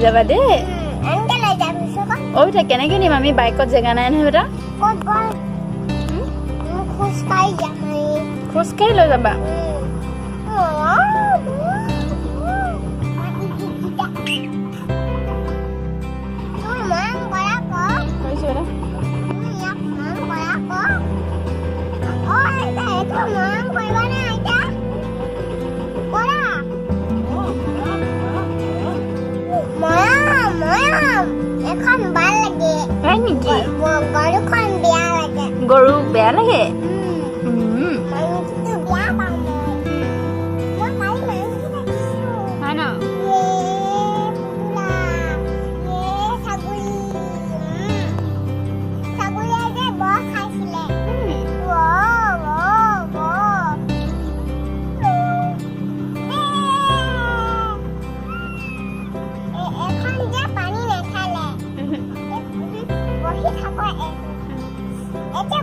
যাবা দেই এনেকে লৈ যাবি চকত ঐ এতিয়া কেনেকৈ নিম আমি বাইকত জেগা নাই নহয় বেটা ক'ত গ'ল খোজকাঢ়ি যাম আমি খোজকাঢ়ি লৈ যাবা কৈছোঁ বেটা এখন ভাল লাগে হয় নেকি গৰুখন বেয়া লাগে গৰু বেয়া লাগে মাংসটো বেয়া পাওঁ মই কালি মাংস দেখিছোঁ হয় ন ছাগলীয়ে যে বৰ খাইছিলে এখন যে পানী নাখালে বহি থাকো এতিয়া